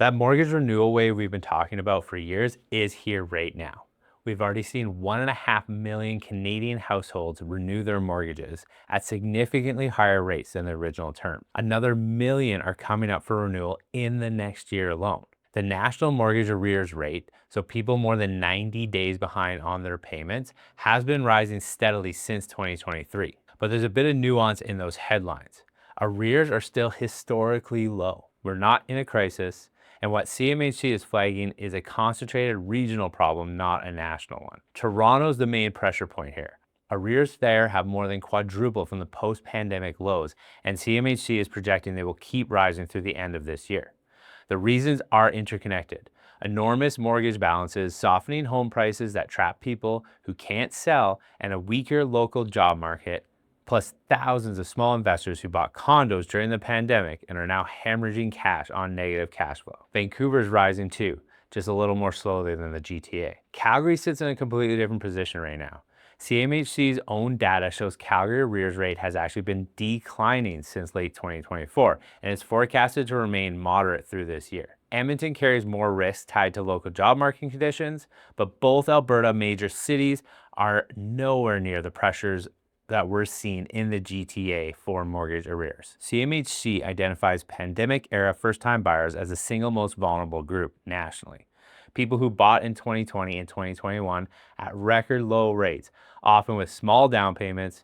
That mortgage renewal wave we've been talking about for years is here right now. We've already seen 1.5 million Canadian households renew their mortgages at significantly higher rates than the original term. Another million are coming up for renewal in the next year alone. The national mortgage arrears rate, so people more than 90 days behind on their payments, has been rising steadily since 2023. But there's a bit of nuance in those headlines. Arrears are still historically low. We're not in a crisis, and what CMHC is flagging is a concentrated regional problem, not a national one. Toronto's the main pressure point here. Arrears there have more than quadrupled from the post-pandemic lows, and CMHC is projecting they will keep rising through the end of this year. The reasons are interconnected. Enormous mortgage balances, softening home prices that trap people who can't sell, and a weaker local job market, plus thousands of small investors who bought condos during the pandemic and are now hemorrhaging cash on negative cash flow. Vancouver's rising too, just a little more slowly than the GTA. Calgary sits in a completely different position right now. CMHC's own data shows Calgary arrears rate has actually been declining since late 2024 and is forecasted to remain moderate through this year. Edmonton carries more risk tied to local job market conditions, but both Alberta major cities are nowhere near the pressures that we're seeing in the GTA for mortgage arrears. CMHC identifies pandemic-era first-time buyers as the single most vulnerable group nationally. People who bought in 2020 and 2021 at record low rates, often with small down payments,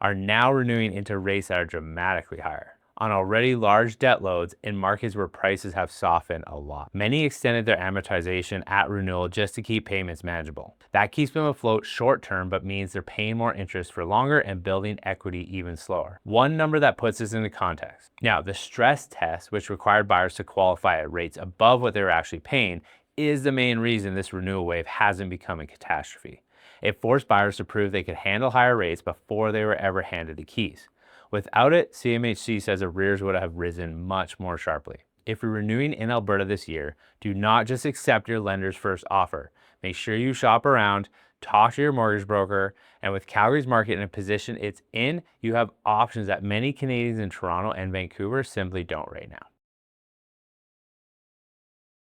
are now renewing into rates that are dramatically higher on already large debt loads in markets where prices have softened a lot. Many extended their amortization at renewal just to keep payments manageable. That keeps them afloat short term, but means they're paying more interest for longer and building equity even slower. One number that puts this into context. Now, the stress test, which required buyers to qualify at rates above what they were actually paying, is the main reason this renewal wave hasn't become a catastrophe. It forced buyers to prove they could handle higher rates before they were ever handed the keys. Without it, CMHC says arrears would have risen much more sharply. If you're renewing in Alberta this year, do not just accept your lender's first offer. Make sure you shop around, talk to your mortgage broker, and with Calgary's market in a position it's in, you have options that many Canadians in Toronto and Vancouver simply don't right now.